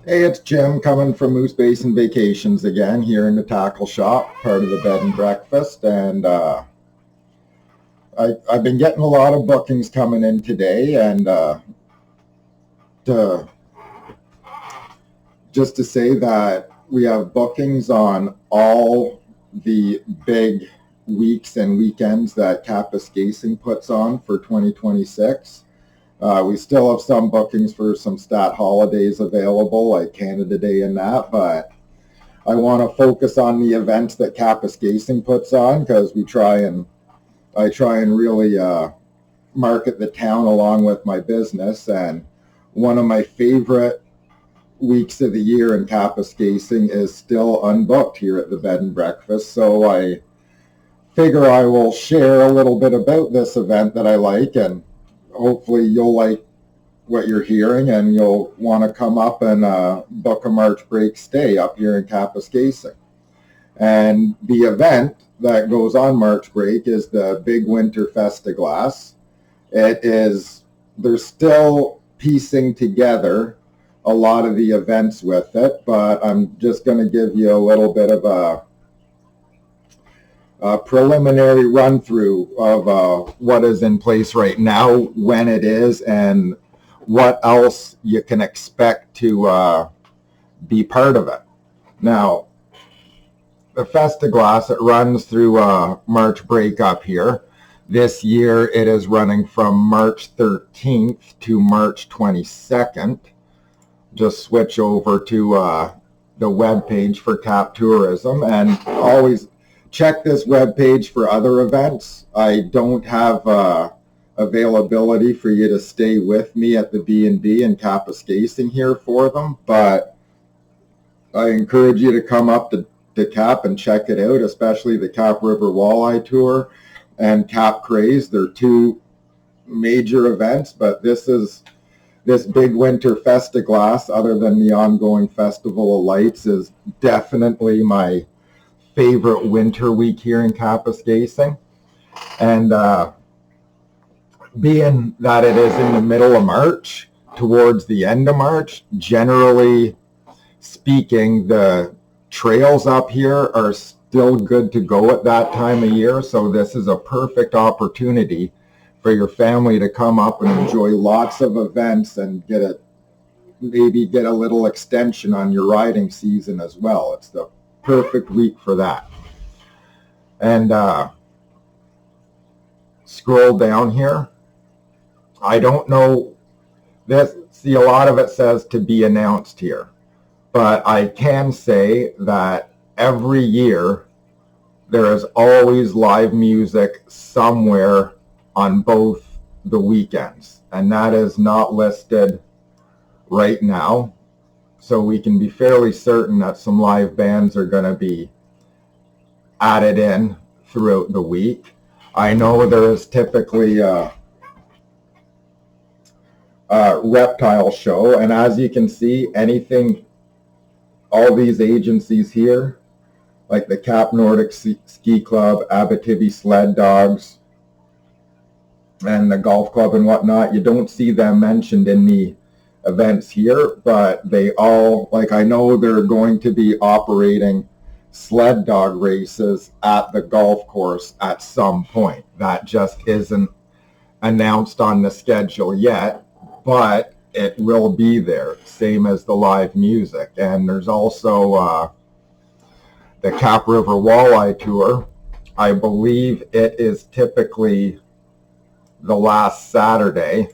Hey, it's Jim coming from Moose Basin Vacations again here in the tackle shop, part of the bed and breakfast. And I've been getting a lot of bookings coming in today. And to, just to say that we have bookings on all the big weeks and weekends that Kapuskasing puts on for 2026. We still have some bookings for some stat holidays available, like Canada Day and that, but I want to focus on the events that Kapuskasing puts on because I try and really market the town along with my business. And one of my favorite weeks of the year in Kapuskasing is still unbooked here at the bed and breakfast. So I figure I will share a little bit about this event that I like, and hopefully you'll like what you're hearing and you'll want to come up and book a March break stay up here in Kapuskasing. And the event that goes on March break is the Big Winter Festiglace. They're still piecing together a lot of the events with it, but I'm just going to give you a little bit of a preliminary run through of what is in place right now, when it is, and what else you can expect to be part of it. Now, the Festiglace, it runs through March break up here. This year it is running from March 13th to March 22nd. Just switch over to the web page for Cap Tourism, and always check this web page for other events. I don't have availability for you to stay with me at the B&B in Kapuskasing here for them, but I encourage you to come up to Cap and check it out, especially the Cap River Walleye Tour and Cap Craze. They're two major events, but this Big Winter Festiglace, other than the ongoing Festival of Lights, is definitely my favorite winter week here in Kapuskasing. And being that it is in the middle of March, towards the end of March, generally speaking, the trails up here are still good to go at that time of year. So this is a perfect opportunity for your family to come up and enjoy lots of events and maybe get a little extension on your riding season as well. It's the perfect week for that. And scroll down here. I don't know this. See, a lot of it says to be announced here, but I can say that every year there is always live music somewhere on both the weekends, and that is not listed right now. So we can be fairly certain that some live bands are going to be added in throughout the week. I know there is typically a reptile show, and as you can see, all these agencies here, like the Cap Nordic Ski Club, Abitibi Sled Dogs, and the golf club and whatnot, you don't see them mentioned in the events here, but they all, like, I know they're going to be operating sled dog races at the golf course at some point. That just isn't announced on the schedule yet, but it will be there, same as the live music. And there's also the Cap River Walleye Tour. I believe it is typically the last Saturday,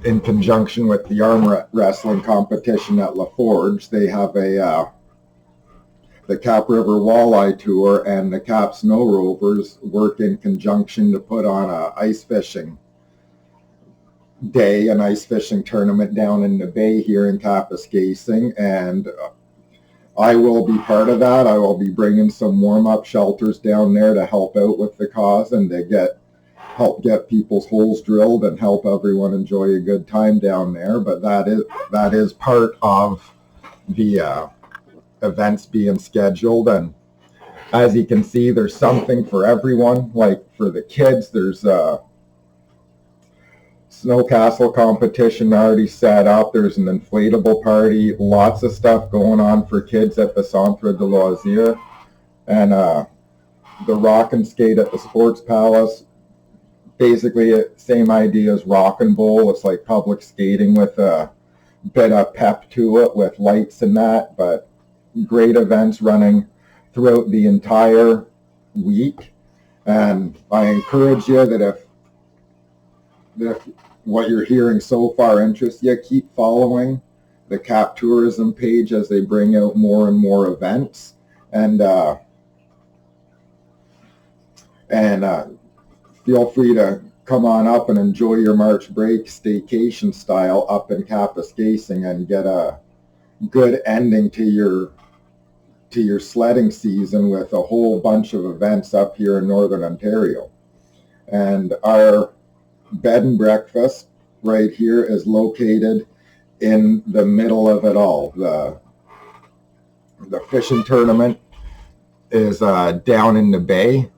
in conjunction with the arm wrestling competition at La Forge. They have the Cap River Walleye Tour and the Cap Snow Rovers work in conjunction to put on a ice fishing day, an ice fishing tournament down in the bay here in Kapuskasing, and I will be part of that. I will be bringing some warm-up shelters down there to help out with the cause and to help get people's holes drilled and help everyone enjoy a good time down there. But that is part of the events being scheduled. And as you can see, there's something for everyone. Like for the kids, there's snow castle competition already set up. There's an inflatable party, lots of stuff going on for kids at the Centre de Loisirs, and the rock and skate at the Sports Palace. Basically, same idea as rock and bowl. It's like public skating with a bit of pep to it with lights and that, but great events running throughout the entire week. And I encourage you that if what you're hearing so far interests you, keep following the Cap Tourism page as they bring out more and more events. And feel free to come on up and enjoy your March break staycation style up in Kapuskasing and get a good ending to your sledding season with a whole bunch of events up here in Northern Ontario. And our bed and breakfast right here is located in the middle of it all. The fishing tournament is down in the bay,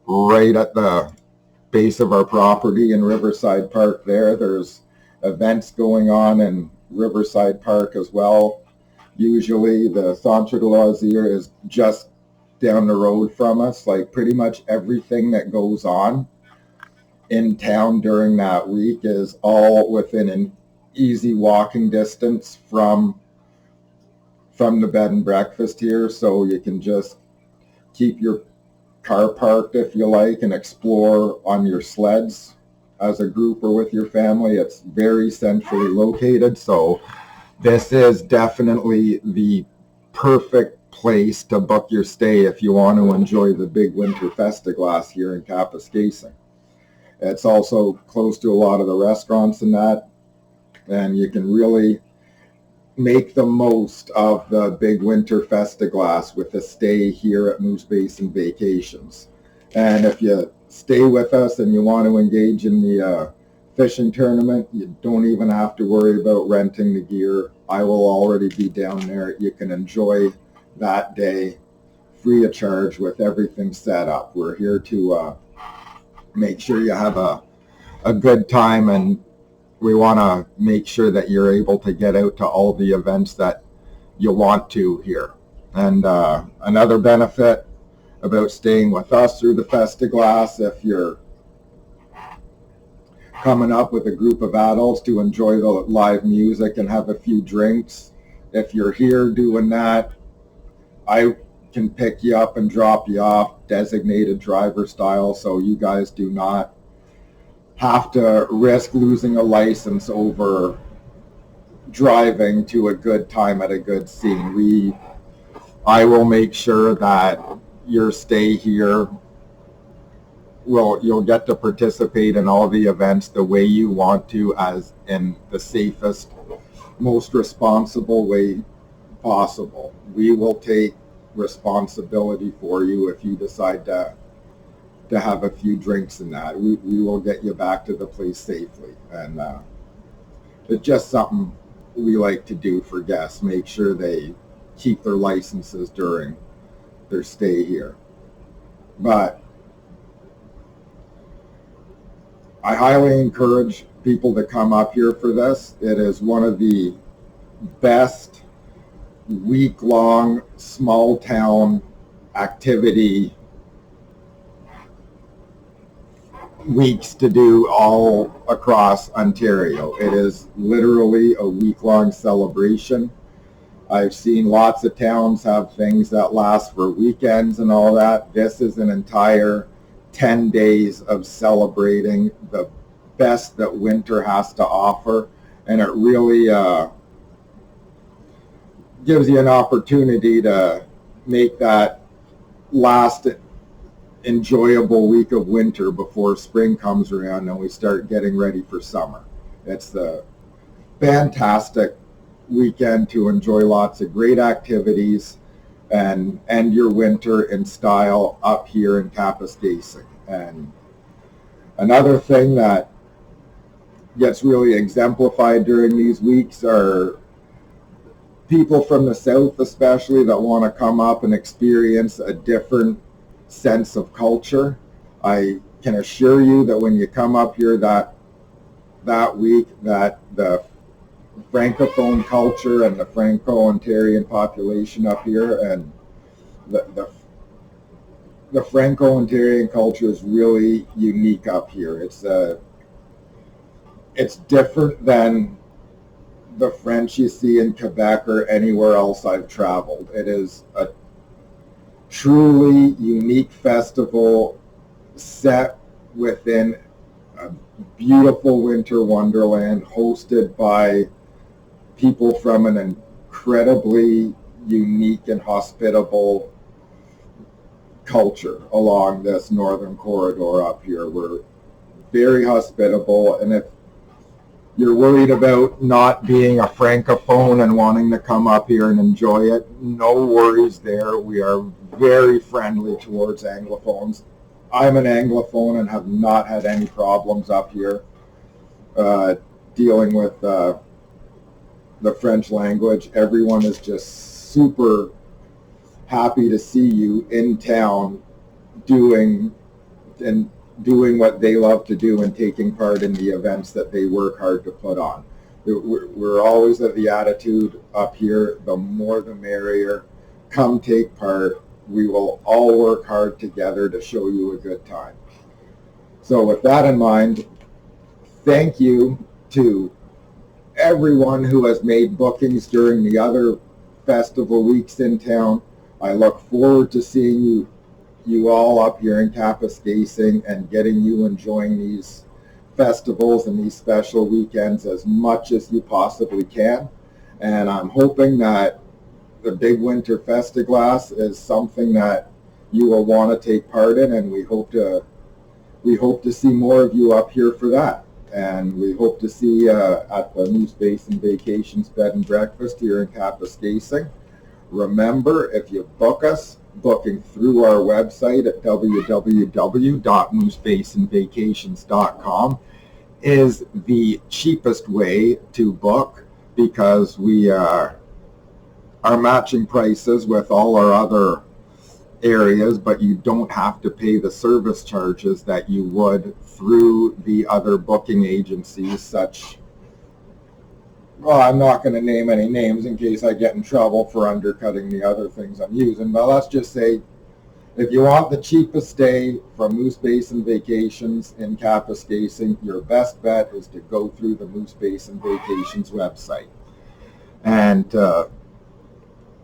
right at the base of our property in Riverside Park there. There's events going on in Riverside Park as well. Usually the Centre de Loisirs is just down the road from us. Like pretty much everything that goes on in town during that week is all within an easy walking distance from the bed and breakfast here. So you can just keep your car parked if you like and explore on your sleds as a group or with your family. It's very centrally located, so this is definitely the perfect place to book your stay if you want to enjoy the Big Winter Festiglace here in Kapuskasing. It's also close to a lot of the restaurants and that, and you can really make the most of the Big Winter Festiglace with a stay here at Moose Basin Vacations. And if you stay with us and you want to engage in the fishing tournament, you don't even have to worry about renting the gear. I will already be down there. You can enjoy that day free of charge with everything set up. We're here to make sure you have a good time, and we want to make sure that you're able to get out to all the events that you want to here. And another benefit about staying with us through the Festiglace, if you're coming up with a group of adults to enjoy the live music and have a few drinks, if you're here doing that, I can pick you up and drop you off designated driver style, so you guys do not have to risk losing a license over driving to a good time at a good scene. I will make sure that your stay here you'll get to participate in all the events the way you want to, as in the safest, most responsible way possible. We will take responsibility for you if you decide to have a few drinks in that. We will get you back to the place safely. And it's just something we like to do for guests, make sure they keep their licenses during their stay here. But I highly encourage people to come up here for this. It is one of the best week-long small town activity weeks to do all across Ontario. It is literally a week-long celebration. I've seen lots of towns have things that last for weekends and all that. This is an entire 10 days of celebrating the best that winter has to offer, and it really gives you an opportunity to make that last enjoyable week of winter before spring comes around and we start getting ready for summer. It's a fantastic weekend to enjoy lots of great activities and end your winter in style up here in Kapuskasing. And another thing that gets really exemplified during these weeks are people from the south especially that want to come up and experience a different sense of culture. I can assure you that when you come up here, that that week that the Francophone culture and the Franco-Ontarian population up here, and the Franco-Ontarian culture is really unique up here. It's different than the French you see in Quebec or anywhere else I've traveled. It is a truly unique festival set within a beautiful winter wonderland, hosted by people from an incredibly unique and hospitable culture along this northern corridor up here. We're very hospitable, and if you're worried about not being a Francophone and wanting to come up here and enjoy it, no worries there. We are very friendly towards Anglophones. I'm an Anglophone and have not had any problems up here dealing with the French language. Everyone is just super happy to see you in town doing what they love to do and taking part in the events that they work hard to put on. We're always of the attitude up here, the more the merrier. Come take part. We will all work hard together to show you a good time. So with that in mind, thank you to everyone who has made bookings during the other festival weeks in town. I look forward to seeing you all up here in Kapuskasing and getting you enjoying these festivals and these special weekends as much as you possibly can. And I'm hoping that the Big Winter Festiglace is something that you will want to take part in, and we hope to see more of you up here for that. And we hope to see you at the Moose Basin Vacations Bed and Breakfast here in Kapuskasing. Remember, if you book us, booking through our website at www.moosebasinvacations.com is the cheapest way to book, because we are matching prices with all our other areas, but you don't have to pay the service charges that you would through the other booking agencies, well, I'm not going to name any names in case I get in trouble for undercutting the other things I'm using, but let's just say if you want the cheapest stay from Moose Basin Vacations in Kapuskasing, your best bet is to go through the Moose Basin Vacations website and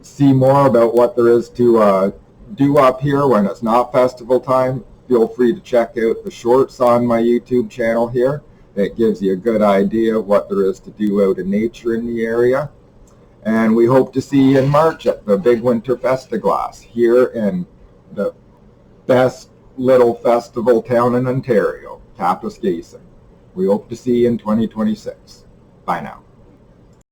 see more about what there is to do up here when it's not festival time. Feel free to check out the shorts on my YouTube channel here. It gives you a good idea of what there is to do out in nature in the area. And we hope to see you in March at the Big Winter Festiglace here in the best little festival town in Ontario, Kapuskasing. We hope to see you in 2026. Bye now.